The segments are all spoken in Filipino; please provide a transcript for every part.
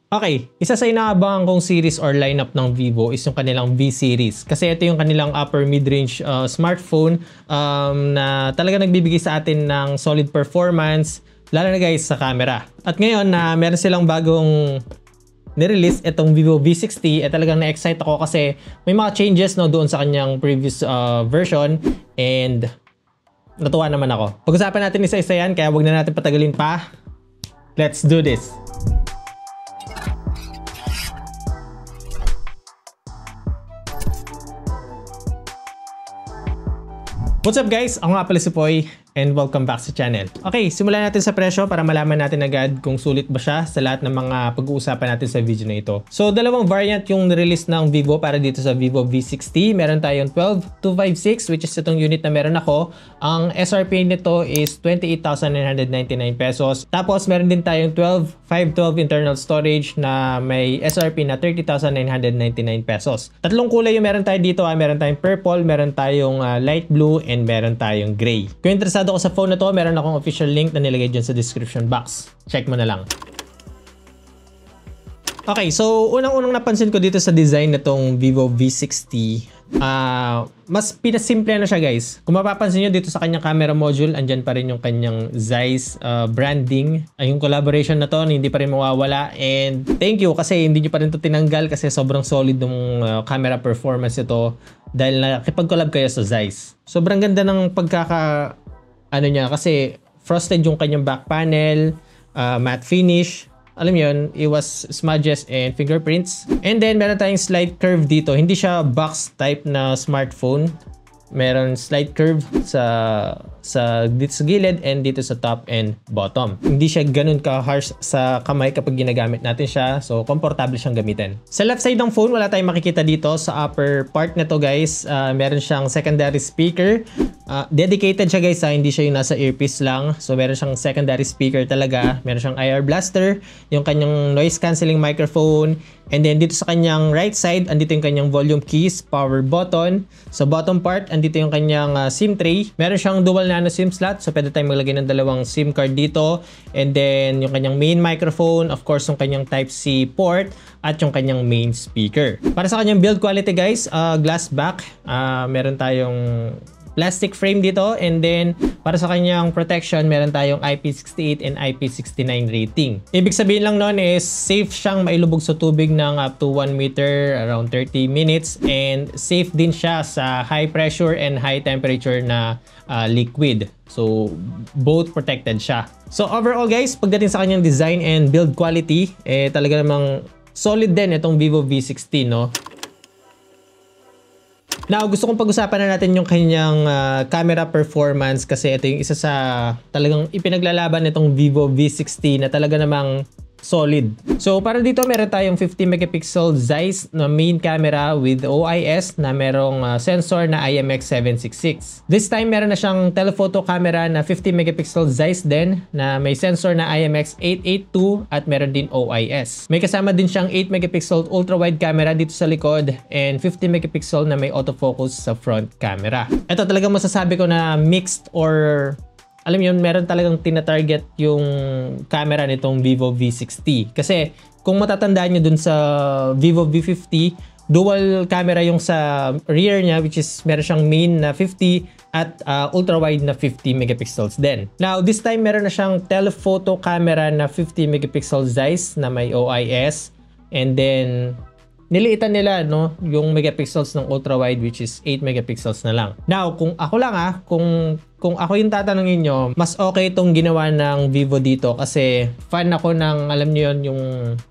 Okay, isa sa inaabangan kong series or lineup ng Vivo is yung kanilang V series. Kasi ito yung kanilang upper mid-range smartphone na talaga nagbibigay sa atin ng solid performance, lalo na guys sa camera. At ngayon na meron silang bagong nirelease itong Vivo V60, talagang na-excite ako kasi may mga changes no doon sa kanyang previous version and natuwa naman ako. Pag-usapan natin isa-isa yan kaya wag na natin patagalin pa. Let's do this! What's up guys? Ako nga pala si Poy and welcome back sa channel. Okay, simulan natin sa presyo para malaman natin agad kung sulit ba siya sa lahat ng mga pag-uusapan natin sa video na ito. So, dalawang variant yung nirelease ng Vivo para dito sa Vivo V60. Meron tayong 12256 which is itong unit na meron ako. Ang SRP nito is 28,999 pesos. Tapos, meron din tayong 512 internal storage na may SRP na 30,999 pesos. Tatlong kulay yung meron tayo dito. Meron tayong purple, meron tayong light blue, and meron tayong gray. Kung interesado ko sa phone na to, meron akong official link na nilagay dyan sa description box. Check mo na lang. Okay, so unang-unang napansin ko dito sa design na tong Vivo V60, mas pinasimple na siya guys. Kung mapapansin nyo dito sa kanyang camera module, andyan pa rin yung kanyang Zeiss branding. Yung collaboration na to, hindi pa rin mawawala. And thank you kasi hindi nyo pa rin to tinanggal kasi sobrang solid ng camera performance ito dahil nakipag-collab kayo sa Zeiss. Sobrang ganda ng niya kasi frosted yung kanyang back panel, matte finish. Alam mo yun, iwas smudges and fingerprints. And then, meron tayong slight curve dito. Hindi siya box type na smartphone. Meron slight curve dito sa gilid and dito sa top and bottom. Hindi siya ganun ka-harsh sa kamay kapag ginagamit natin siya. So, komportable siyang gamitin. Sa left side ng phone, wala tayong makikita dito. Sa upper part na to guys, meron siyang secondary speaker. Dedicated siya guys, hindi siya yung nasa earpiece lang. So, meron siyang secondary speaker talaga. Meron siyang IR blaster, yung kanyang noise cancelling microphone. And then, dito sa kanyang right side, andito yung kanyang volume keys, power button. Sa bottom part, andito yung kanyang SIM tray. Meron siyang dual nano SIM slot. So, pwede tayong maglagay ng dalawang SIM card dito. And then, yung kanyang main microphone. Of course, yung kanyang Type-C port. At yung kanyang main speaker. Para sa kanyang build quality guys, glass back. Meron tayong plastic frame dito, and then para sa kanyang protection meron tayong IP68 and IP69 rating. Ibig sabihin lang noon is safe siyang mailubog sa tubig ng up to 1 meter around 30 minutes, and safe din siya sa high pressure and high temperature na liquid. So both protected siya. So overall guys, pagdating sa kanyang design and build quality, talaga namang solid din itong Vivo V60, no? Now, gusto kong pag-usapan na natin yung kanyang camera performance kasi ito yung isa sa talagang ipinaglalaban nitong Vivo V60 na talaga namang solid. So, para dito meron tayong 50 megapixel Zeiss na main camera with OIS na merong sensor na IMX766. This time, meron na siyang telephoto camera na 50 megapixel Zeiss din na may sensor na IMX882 at meron din OIS. May kasama din siyang 8 megapixel ultra-wide camera dito sa likod and 50 megapixel na may autofocus sa front camera. Ito talagang masasabi ko na mixed or alam mo yun, meron talagang tina-target yung camera nitong Vivo V60. Kasi kung matatandaan nyo dun sa Vivo V50, dual camera yung sa rear niya, which is meron siyang main na 50 at ultra-wide na 50 megapixels din. Now, this time meron na siyang telephoto camera na 50 megapixel Zeiss na may OIS. And then, niliitan nila no yung megapixels ng ultra-wide which is 8 megapixels na lang. Now, kung ako lang kung ako yung tatanungin nyo, mas okay itong ginawa ng Vivo dito kasi fan ako ng, alam nyo yun, yung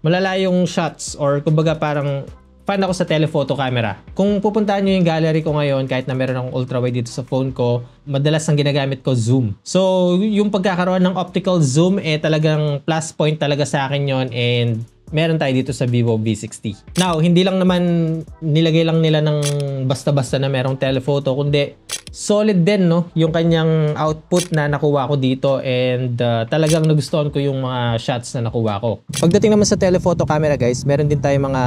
malalayong shots or kumbaga parang fan ako sa telephoto camera. Kung pupuntahan nyo yung gallery ko ngayon, kahit na meron akong ultra-wide dito sa phone ko, madalas ang ginagamit ko zoom. So, yung pagkakaroon ng optical zoom, talagang plus point talaga sa akin yon, and meron tayo dito sa Vivo V60. Now, hindi lang naman nilagay lang nila ng basta-basta na merong telephoto, kundi solid din no yung kanyang output na nakuha ko dito, and talagang nagustuhan ko yung mga shots na nakuha ko. Pagdating naman sa telephoto camera guys, meron din tayong mga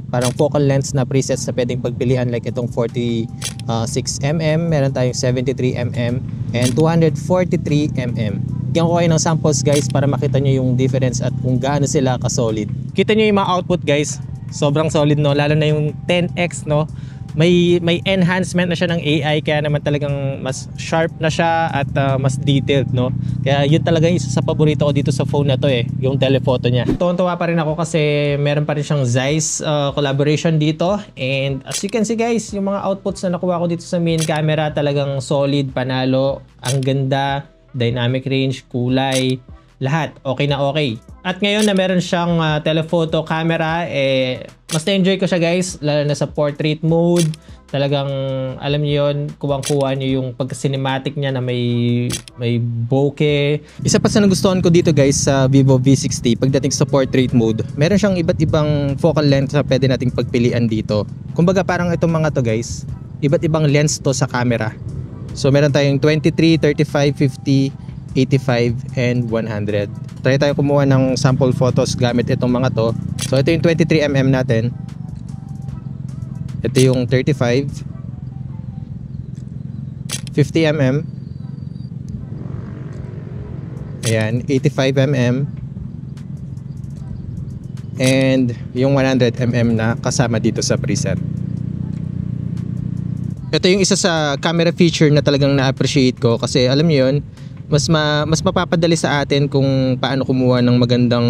parang focal lengths na presets na pwedeng pagpilian, like itong 46mm, meron tayong 73mm and 243mm. Bigyan ko kayo ng samples guys para makita nyo yung difference at kung gaano sila ka-solid. Kita nyo yung mga output guys. Sobrang solid no, lalo na yung 10X no. May enhancement na siya ng AI, kaya naman talagang mas sharp na siya at mas detailed no. Kaya yun talaga yung isa sa paborito ko dito sa phone na to yung telephoto niya. Tuwang-tuwa pa rin ako kasi meron pa rin siyang Zeiss collaboration dito, and as you can see guys, yung mga outputs na nakuha ko dito sa main camera talagang solid, panalo, ang ganda, dynamic range, kulay, lahat okay na okay. At ngayon na meron siyang telephoto camera, mas na-enjoy ko siya guys, lalo na sa portrait mode. Talagang alam niyo yun, kuwang-kuha niyo yung pagka-cinematic niya na may bokeh. Isa pa sa nagustuhan ko dito guys sa Vivo V60 pagdating sa portrait mode, meron siyang iba't ibang focal length na pwede nating pagpilian dito. Kumbaga parang itong mga to guys, iba't ibang lens to sa camera. So meron tayong 23, 35, 50, 85 and 100. Try tayo kumuha ng sample photos gamit itong mga to. So ito yung 23mm natin. Ito yung 35, 50mm, ayan, 85mm, and yung 100mm na kasama dito sa preset. Ito yung isa sa camera feature na talagang na-appreciate ko kasi alam niyo yun, mas mapapadali sa atin kung paano kumuha ng magandang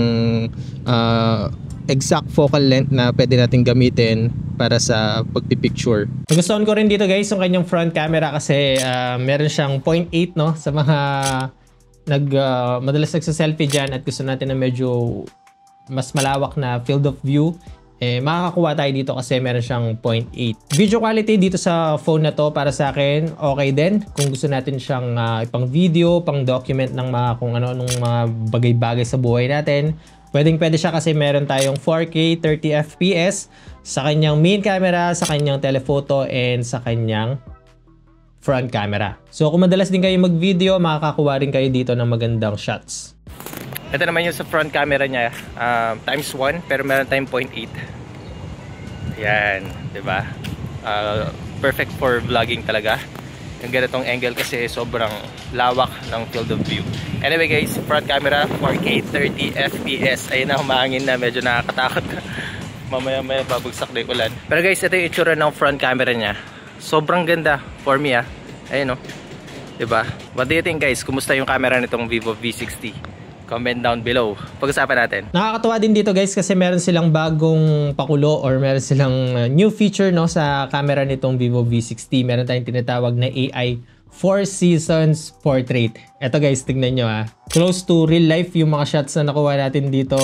exact focal length na pwede natin gamitin para sa pagpipicture. Nagustuhan ko rin dito guys yung kanyang front camera kasi meron siyang 0.8 no, sa mga madalas nagsa-selfie dyan at gusto natin na medyo mas malawak na field of view. Makakakuha tayo dito kasi meron siyang 0.8. Video quality dito sa phone na to para sa akin okay din. Kung gusto natin siyang ipang video, pang document ng mga kung ano nung mga bagay-bagay sa buhay natin, pwede siya kasi meron tayong 4K 30 FPS sa kanyang main camera, sa kanyang telephoto, and sa kanyang front camera. So kung madalas din kayo mag-video, makakakuha rin kayo dito ng magandang shots. Ito naman yung sa front camera niya, times 1 pero meron tayong 0.8. Yan, 'di ba? Perfect for vlogging talaga. Yung ganitong angle kasi sobrang lawak ng field of view. Anyway guys, front camera 4K 30 FPS. Ayun na, humahangin na, medyo nakakatakot. Mamaya babagsak na yung ulan. Pero guys, ito yung itsura ng front camera niya. Sobrang ganda for me Ayun oh. 'Di ba? What do you think guys? Kumusta yung camera nitong Vivo V60? Comment down below. Pag-usapan natin. Nakakatuwa din dito guys kasi meron silang bagong pakulo or meron silang new feature no sa camera nitong Vivo V60. Meron tayong tinatawag na AI 4 Seasons Portrait. Ito guys, tignan nyo Close to real life yung mga shots na nakuha natin dito.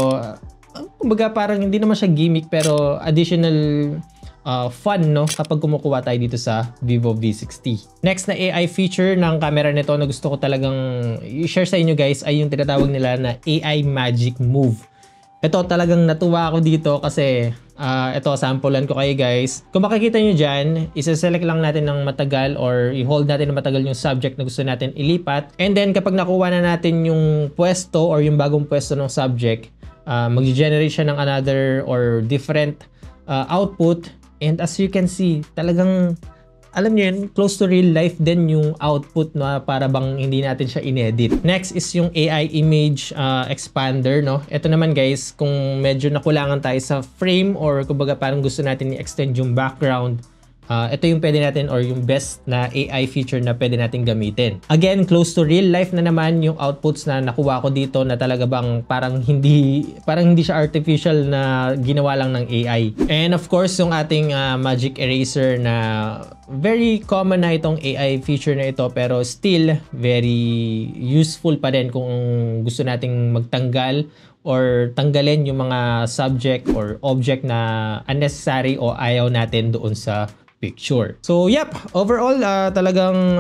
Kumbaga parang hindi naman siya gimmick pero additional fun no kapag kumukuha tayo dito sa Vivo V60. Next na AI feature ng camera nito na gusto ko talagang i-share sa inyo guys ay yung tinatawag nila na AI Magic Move. Ito talagang natuwa ako dito kasi ito samplean ko kayo guys. Kung makikita nyo dyan, isa-select lang natin ng matagal or i-hold natin ng matagal yung subject na gusto natin ilipat, and then kapag nakuha na natin yung pwesto or yung bagong pwesto ng subject, mag-generate siya ng another or different output. And as you can see, talagang alam niyo yun, close to real life din yung output na para bang hindi natin siya inedit. Next is yung AI image expander no. Ito naman guys, kung medyo nakulangan tayo sa frame or kumbaga parang gusto natin i-extend yung background, ito yung pwede natin or yung best na AI feature na pwede natin gamitin. Again, close to real life na naman yung outputs na nakuha ko dito na talaga bang parang hindi siya artificial na ginawa lang ng AI. And of course, yung ating magic eraser na very common na itong AI feature na ito pero still very useful pa din kung gusto nating magtanggal or tanggalin yung mga subject or object na unnecessary o ayaw natin doon sa picture. So yep, overall talagang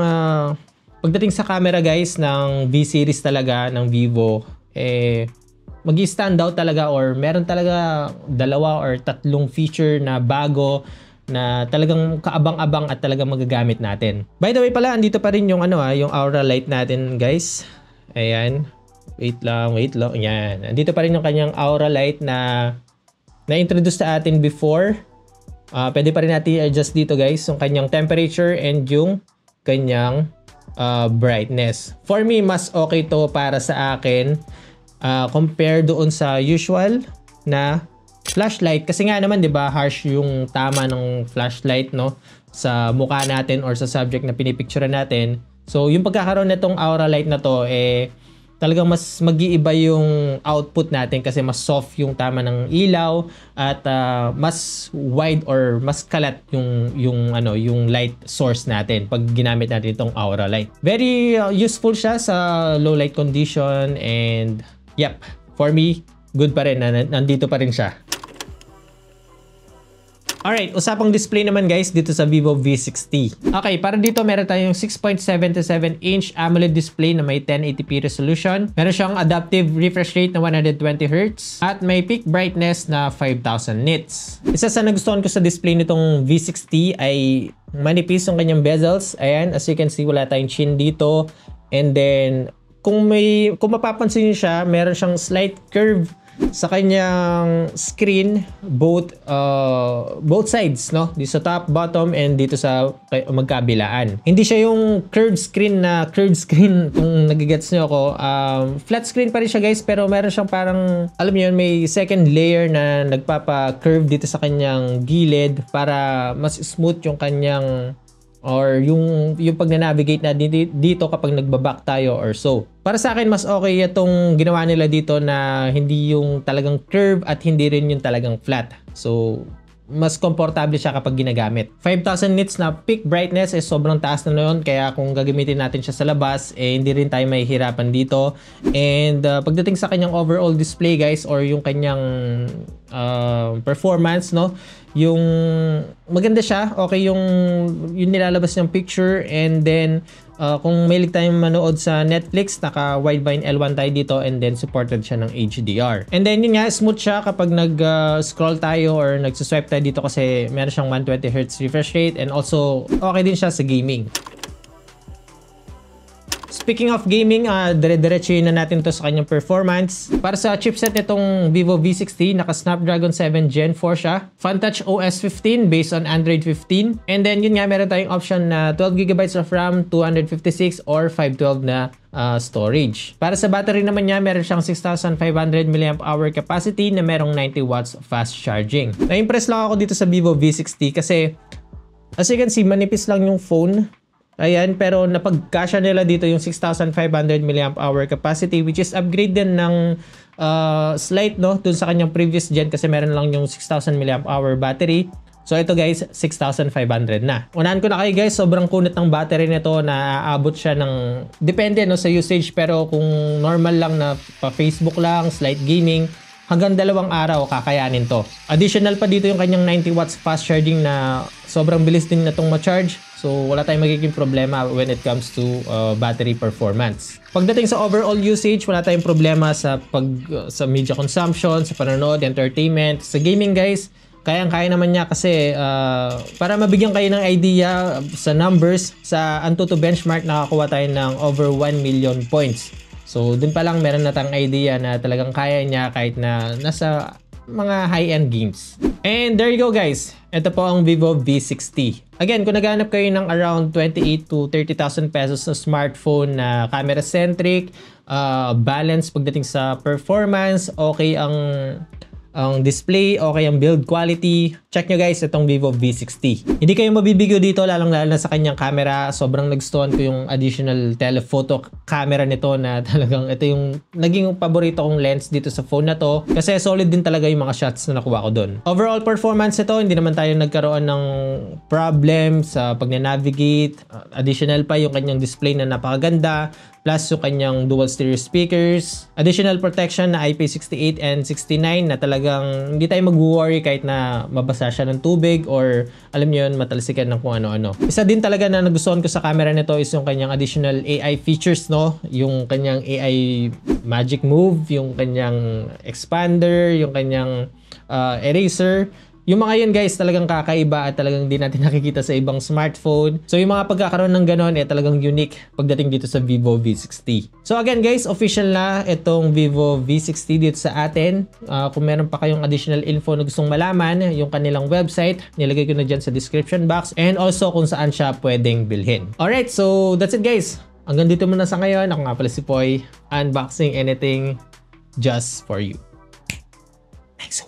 pagdating sa camera guys ng V series talaga ng Vivo, magi-stand out talaga or meron talaga 2 or 3 feature na bago na talagang kaabang-abang at talagang magagamit natin. By the way pala, andito pa rin yung yung aura light natin guys. Ayan. Wait lang. Ayan. Andito pa rin yung kanyang aura light na na-introduce sa atin before. Pwede pa rin natin i-adjust dito guys yung kanyang temperature and yung kanyang brightness. For me, mas okay to para sa akin compare doon sa usual na flashlight. Kasi nga naman, 'di ba, harsh yung tama ng flashlight, no, sa mukha natin or sa subject na pinipicture natin. So, yung pagkakaroon nitong aura light na to, talagang mas mag-iiba yung output natin kasi mas soft yung tama ng ilaw at mas wide or mas kalat yung light source natin pag ginamit natin itong aura light. Very useful siya sa low light condition and yep, for me, good pa rin na nandito pa rin siya. Alright, usapang display naman guys dito sa Vivo V60. Okay, para dito meron tayong 6.77-inch AMOLED display na may 1080p resolution. Meron siyang adaptive refresh rate na 120Hz at may peak brightness na 5,000 nits. Isa sa nagustuhan ko sa display nitong V60 ay manipis yung kanyang bezels. Ayan, as you can see, wala tayong chin dito. And then, kung mapapansin niyo siya, meron siyang slight curve sa kanyang screen, both sides, no? Dito sa top, bottom, and dito sa magkabilaan. Hindi siya yung curved screen kung nagigets niyo ako. Flat screen pa rin siya guys, pero meron siyang parang, alam niyo yun, may second layer na nagpapa-curve dito sa kanyang gilid para mas smooth yung kanyang or yung pag-navigate na dito kapag nagbaback tayo or so. Para sa akin, mas okay itong ginawa nila dito na hindi yung talagang curve at hindi rin yung talagang flat. So, mas komportable siya kapag ginagamit. 5,000 nits na peak brightness sobrang taas na noon, kaya kung gagamitin natin siya sa labas, hindi rin tayo mahihirapan dito. And pagdating sa kanyang overall display guys, or yung kanyang performance, no, yung maganda siya, okay yung nilalabas niyang picture. And then kung mahilig tayong manood sa Netflix, naka wideband L1 tayo dito, and then supported siya ng HDR. And then yun nga, smooth siya kapag nag-scroll tayo or nag-swipe tayo dito kasi meron siyang 120Hz refresh rate, and also okay din siya sa gaming. Speaking of gaming, dire-diretsuhin na natin to sa kanyang performance. Para sa chipset nitong Vivo V60, naka Snapdragon 7 Gen 4 siya. FunTouch OS 15 based on Android 15. And then yun nga, meron tayong option na 12GB of RAM, 256 or 512 na storage. Para sa battery naman niya, meron siyang 6,500 mAh capacity na merong 90 watts fast charging. Na-impress lang ako dito sa Vivo V60 kasi as you can see, manipis lang yung phone. Ayan, pero napagkasya nila dito yung 6,500 mAh capacity, which is upgrade din ng slight, no, dun sa kanyang previous gen kasi meron lang yung 6,000 mAh battery. So ito guys, 6,500 na. Unahan ko na kayo guys, sobrang kunat ng battery nito, na aabot siya ng, depende no sa usage, pero kung normal lang na pa Facebook lang, slight gaming, hanggang 2 araw kakayanin to. Additional pa dito yung kanyang 90 watts fast charging na sobrang bilis din na itong ma-charge. So wala tayong magiging problema when it comes to battery performance. Pagdating sa overall usage, wala tayong problema sa media consumption, sa panonood, entertainment. Sa gaming guys, kayang-kaya naman niya kasi para mabigyan kayo ng idea sa numbers, sa Antutu benchmark nakakuha tayo ng over 1 million points. So dun pa lang meron na tayong idea na talagang kaya niya kahit na nasa mga high-end games. And there you go guys. Ito po ang Vivo V60. Again, kung naghanap kayo ng around 28,000 to 30,000 pesos na smartphone na camera-centric, balance pagdating sa performance, okay ang display, okay ang build quality, check nyo guys itong Vivo V60. Hindi kayo mabibigyo dito, lalong-lalo na sa kanyang camera. Sobrang nagustuhan ko yung additional telephoto camera nito, na talagang ito yung naging paborito kong lens dito sa phone na to kasi solid din talaga yung mga shots na nakuha ko doon. Overall performance nito, hindi naman tayo nagkaroon ng problem sa pag-navigate. Additional pa yung kanyang display na napakaganda, plus yung kanyang dual stereo speakers, additional protection na IP68 and 69 na talagang hindi tayo mag-worry kahit na mabasa siya ng tubig or alam niyo yun, matalsikan ng kung ano-ano. Isa din talaga na nagustuhan ko sa camera nito is yung kanyang additional AI features, no? Yung kanyang AI magic move, yung kanyang expander, yung kanyang eraser. Yung mga yun guys, talagang kakaiba at talagang di natin nakikita sa ibang smartphone. So yung mga pagkakaroon ng ganon, talagang unique pagdating dito sa Vivo V60. So again guys, official na itong Vivo V60 dito sa atin. Kung meron pa kayong additional info na gustong malaman, yung kanilang website, nilagay ko na dyan sa description box. And also kung saan siya pwedeng bilhin. Alright, so that's it guys. Hanggang dito muna sa ngayon. Ako nga pala si Poy. Unboxing anything just for you. Thanks.